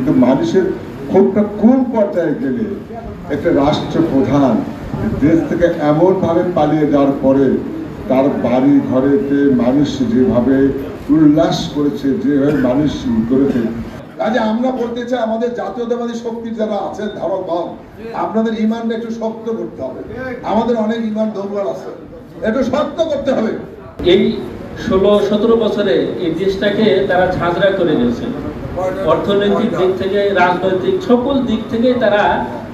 কিন্তু মানুষের ক্ষোভটা কোন পর্যায়ে গেলে একটা রাষ্ট্রপ্রধান দেশ থেকে এমন ভাবে পালিয়ে যাওয়ার পরে তার বাড়ি ঘরেতে মানুষ যেভাবে উল্লাস করেছে, যেভাবে মানুষ করেছে। কাজে আমরা বলতে চাই আমাদের জাতীয়তাবাদী শক্তির যারা আছেন ধারকবান, আপনাদের ইমানটা একটু শক্ত করতে হবে। আমাদের অনেক ইমান দুর্বল আছে, একটু শক্ত করতে হবে। এই 16-17 বছরে এই দেশটাকে তারা ঝাঁঝরা করে দিয়েছে। অর্থনৈতিক দিক থেকে, রাজনৈতিক সকল দিক থেকে তারা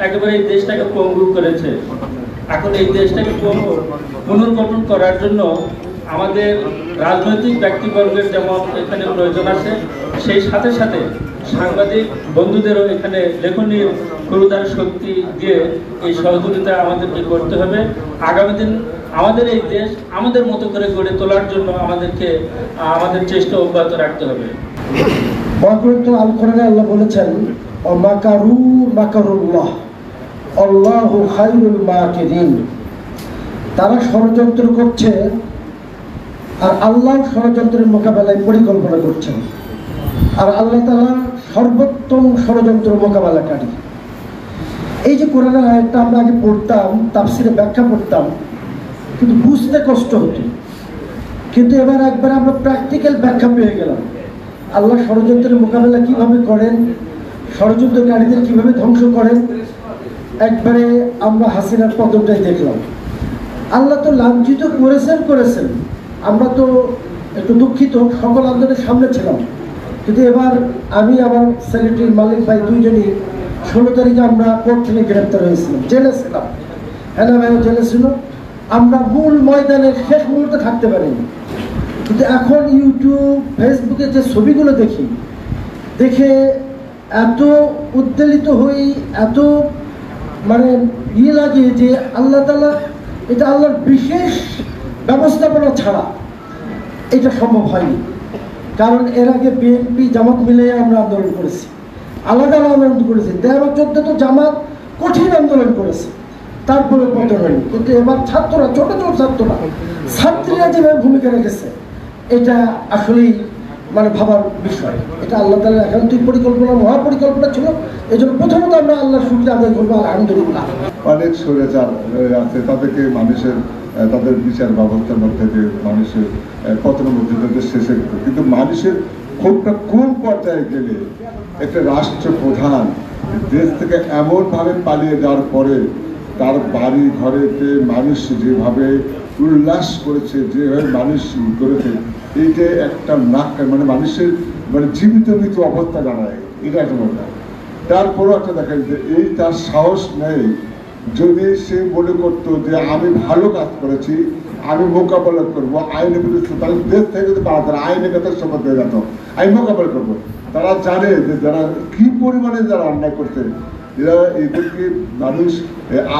একেবারে এই দেশটাকে পঙ্গু করেছে। এখন এই দেশটাকে পুনর্গঠন করার জন্য আমাদের রাজনৈতিক ব্যক্তিবর্গের যেমন এখানে প্রয়োজন আছে, সেই সাথে সাথে সাংবাদিক বন্ধুদেরও এখানে লেখনীর ক্ষুরুদার শক্তি দিয়ে এই সহযোগিতা আমাদেরকে করতে হবে। আগামী দিন আমাদের এই দেশ আমাদের মতো করে গড়ে তোলার জন্য আমাদেরকে আমাদের চেষ্টা অব্যাহত রাখতে হবে। আল কোরআনে আল্লাহ বলেছেন, মাকারু মাকারুল্লাহ আল্লাহু খায়রুল মাকিরিন। তারা ষড়যন্ত্র করছে আর আল্লাহ ষড়যন্ত্রের মোকাবেলায় পরিকল্পনা করছেন, আর আল্লাহ তাআলা সর্বোত্তম ষড়যন্ত্র মোকাবেলাকারী। এই যে কোরআনের আয়াতটা আমরা আগে পড়তাম, তাফসিরে ব্যাখ্যা পড়তাম, কিন্তু বুঝতে কষ্ট হতো, কিন্তু এবার একবার আমরা প্র্যাকটিক্যাল ব্যাখ্যা পেয়ে গেলাম। আল্লাহ ষড়যন্ত্রের মোকাবেলা কিভাবে করেন, ষড়যন্ত্রকারীদের কিভাবে ধ্বংস করেন, একবারে আমরা হাসিনার পতনটাই দেখলাম। আল্লাহ তো লাঞ্ছিত করেছেন। আমরা তো একটু দুঃখিত, সকল আন্দোলনের সামনে ছিলাম, কিন্তু এবার আমি আমার সেক্রেটারি মালিক ভাই দুইজনই 16 তারিখে আমরা কোর্ট থেকে গ্রেপ্তার হয়েছিলাম, জেলে ছিলাম। হেনা ভাইও জেলে ছিল। আমরা মূল ময়দানের শেষ মুহূর্তে থাকতে পারিনি, কিন্তু এখন ইউটিউব ফেসবুকে যে ছবিগুলো দেখে এত উদ্বেলিত হই, এত মানে লাগে যে আল্লাহ তাআলা, এটা আল্লাহর বিশেষ ব্যবস্থাপনা ছাড়া এটা সম্ভব হয়নি। কারণ এর আগে বিএনপি জামাত মিলে আমরা আন্দোলন করেছি, আলাদা আন্দোলন করেছি। 13-14 তো জামাত কঠিন আন্দোলন করেছে, তারপরে পতন হয়নি। কিন্তু এবার ছাত্ররা, ছোট ছাত্রীরা যেভাবে ভূমিকা রেখেছে, এটা আসলেই মানে ভাবার বিষয়। এটা আল্লাহ তাআলার একান্তই পরিকল্পনা, মহাপরিকল্পনা ছিল। এই জন্য প্রথমত আমরা আল্লাহর শুকরিয়া আদায় করবো, আলহামদুলিল্লাহ। অনেক স্বৈরাচার আছে, তাদেরকে মানুষের তাদের বিচার ব্যবস্থার মধ্যে যে মানুষের পতনের মধ্যে তাদের শেষে, কিন্তু মানুষের ক্ষোভটা কোন পর্যায়ে গেলে একটা রাষ্ট্রপ্রধান দেশ থেকে এমন ভাবে পালিয়ে যাওয়ার পরে তার বাড়ি ঘরেতে মানুষ যেভাবে উল্লাস করেছে, যেভাবে মানুষ করেছে, এইটা একটা মানে মানুষের মানে জীবিত মৃত অবস্থা জানায়। এটা একটা কথা। তারপরও একটা দেখা যাচ্ছে এই তার সাহস নেই, যদি সে মনে করতো যে আমি ভালো কাজ করেছি, আমি মোকাবেলা করবো আইনের বিরুদ্ধে, তাহলে দেশ থেকে যদি পাওয়া আইনের কথা শপথ হয়ে যেত, আমি মোকাবেলা করবো। তারা জানে যে যারা কি পরিমাণে যারা অন্যায় করছে, এরা এদেরকে মানুষ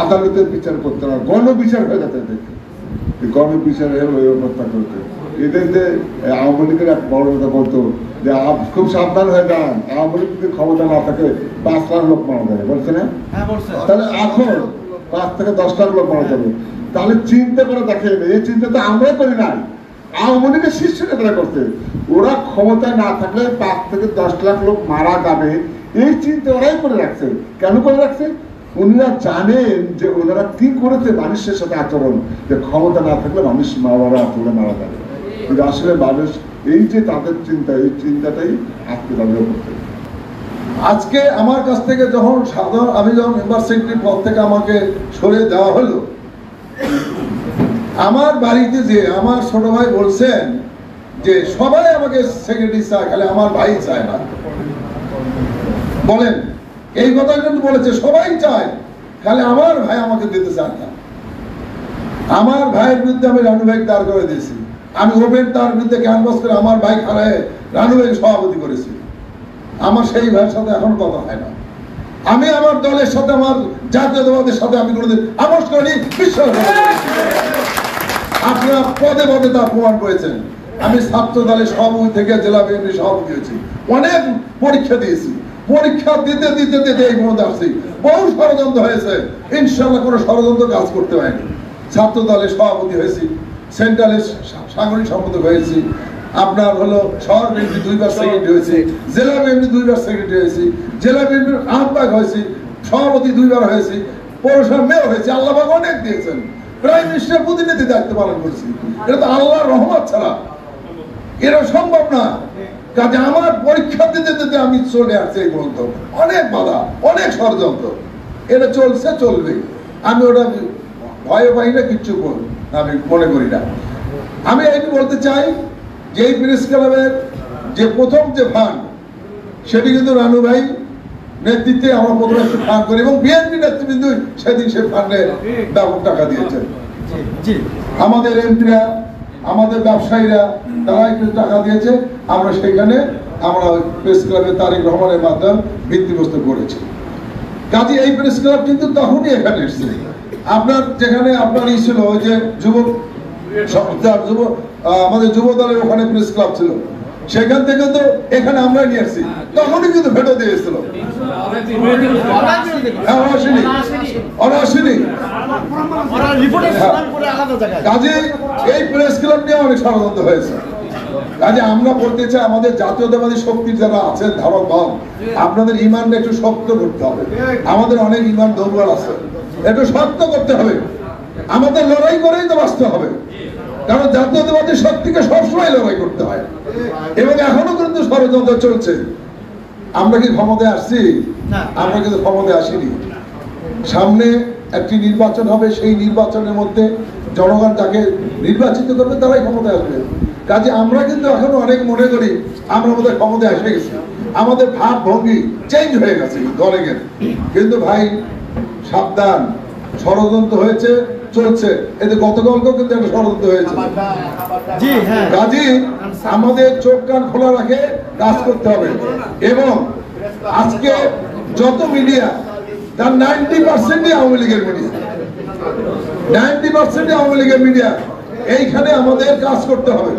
আদালতের বিচার করতে না, গণবিচার হয়ে যেত। এদেরকে গণবিচারের অবস্থা করতে এদের যে আওয়ামী লীগের এক বড় কথা বলতো যে খুব সাবধান হয়ে যান, আওয়ামী লীগ যদি ক্ষমতা না থাকে 5 লাখ লোক মারা যাবে, বলছে না? তাহলে এখন 5 থেকে 10 লাখ লোক মারা যাবে। তাহলে চিন্তা করে দেখেন, এই চিন্তা তো আমরা করি নাই, আওয়ামী লীগের শীর্ষ নেতারা করছে। ওরা ক্ষমতায় না থাকলে 5 থেকে 10 লাখ লোক মারা যাবে, এই চিন্তা ওরাই করে রাখছে। কেন করে রাখছে? উনারা জানেন যে ওনারা কি করেছে মানুষের সাথে আচরণ, যে ক্ষমতা না থাকলে মানুষ মারা যাবে। কিন্তু আসলে মানুষ এই যে তাদের চিন্তা, এই চিন্তাটাই আজকে তাদের করতে। আজকে আমার কাছ থেকে যখন আমি যখন মেম্বার সেক্রেটারি পদ থেকে আমাকে সরিয়ে দেওয়া হলো, আমার বাড়িতে যে আমার ছোট ভাই বলছেন যে সবাই আমাকে সেক্রেটারি চায়, খালি আমার ভাই চায় না। বলেন, এই কথা কিন্তু বলেছে, সবাই চায়, খালি আমার ভাই আমাকে দিতে চায় না। আমার ভাইয়ের বিরুদ্ধে আমি রানু ভাই দাঁড় করে দিয়েছি, আমি ওপেন তার বিরুদ্ধে ক্যানভাস করে আমার ভাই খারায় রানু ভাই সভাপতি করেছি। আমার সেই ভাইয়ের সাথে এখন কথা হয় না। আমি আমার দলের সাথে, আমার জাতীয়তাবাদের সাথে আমি কোনোদিন আপোষ করিনি, বিশ্বাস করি। আপনারা পদে পদে তা প্রমাণ করেছেন। আমি ছাত্র দলের সভাপতি থেকে জেলা বিএনপি সভাপতি হয়েছি, অনেক পরীক্ষা দিয়েছি, পরীক্ষা দিতে এই পর্যন্ত আসছি। বহু ষড়যন্ত্র হয়েছে, ইনশাল্লাহ কোনো ষড়যন্ত্র কাজ করতে হয়নি। ছাত্র দলের সভাপতি হয়েছি, সেন্ট্রালের সাংগঠনিক সম্পাদক হয়েছি, আপনার হলো শহর বিএনপি 2বার সেক্রেটারি হয়েছি, জেলা বিএনপি 2বার সেক্রেটারি হয়েছি, জেলা বিএনপির আহ্বায়ক হয়েছি, সভাপতি 2বার হয়েছি, পৌরসভা মেয়র হয়েছি। আল্লাহ পাক অনেক দিয়েছেন। প্রাইম মিনিস্টার প্রতিনিধি দায়িত্ব পালন করেছি। এটা তো আল্লাহর রহমত ছাড়া এটা সম্ভব না। কাজে আমার পরীক্ষা দিতে দিতে আমি চলে আসছি এই পর্যন্ত। অনেক বাধা, অনেক ষড়যন্ত্র, এটা চলছে, চলবে। আমি ওটা ভয়ে পাই না, কিচ্ছু আমি মনে করি না। আমি এই বলতে চাই যে এই প্রেস ক্লাবের যে প্রথম যে ফান্ড, সেটি কিন্তু রানু ভাই নেতৃত্বে আমরা প্রথমে একটু ফান্ড করি এবং বিএনপি নেতৃবৃন্দ সেদিন সে ফান্ডে ব্যাপক টাকা দিয়েছেন। আমাদের এমপিরা, আমাদের ব্যবসায়ীরা, তারা একটু টাকা দিয়েছে। আমরা সেখানে আমরা প্রেস ক্লাবের তারেক রহমানের মাধ্যমে ভিত্তিপ্রস্তর করেছি। কাজে এই প্রেস ক্লাব কিন্তু তখনই এখানে এসেছে। আপনার যেখানে আপনার ই ছিল ওই যে আমাদের যুব দলের ওখানে প্রেস ক্লাব ছিল, সেখান থেকে তো এখানে আমরা নিয়ে আসছি। তখনই কিন্তু ভেটো দিয়ে এসেছিল। কাজে এই প্রেস ক্লাব নিয়ে অনেক ষড়যন্ত্র হয়েছে। কাজে আমরা বলতে চাই আমাদের জাতীয়তাবাদী শক্তির যারা আছেন ধারক ভাব, আপনাদের ইমানটা একটু শক্ত করতে হবে। আমাদের অনেক ইমান দুর্বল আছে, একটু শক্ত করতে হবে। আমাদের লড়াই করেই তো বাঁচতে হবে, কারণ জাতীয়তাবাদী শক্তিকে সবসময় লড়াই করতে হয় এবং এখনো কিন্তু ষড়যন্ত্র চলছে। আমরা কি ক্ষমতায় আসছি? আমরা কিন্তু ক্ষমতায় আসিনি। সামনে একটি নির্বাচন হবে, সেই নির্বাচনের মধ্যে জনগণ যাকে নির্বাচিত করবে তারাই ক্ষমতায় আসবে। কাজে আমরা কিন্তু এখনো অনেক মনে করি আমরা আমাদের ক্ষমতায় এসে গেছি, আমাদের ভাব ভঙ্গি চেঞ্জ হয়ে গেছে দলে গেলে। কিন্তু ভাই সাবধান, ষড়যন্ত্র হয়েছে, চলছে। এতে গতকালকেও কিন্তু একটা ষড়যন্ত্র হয়েছে। কাজে আমাদের চোখ কান খোলা রাখে কাজ করতে হবে। এবং আজকে যত মিডিয়া, তার 90% আওয়ামী লীগের মিডিয়া, 90% আওয়ামী লীগের মিডিয়া। এইখানে আমাদের কাজ করতে হবে।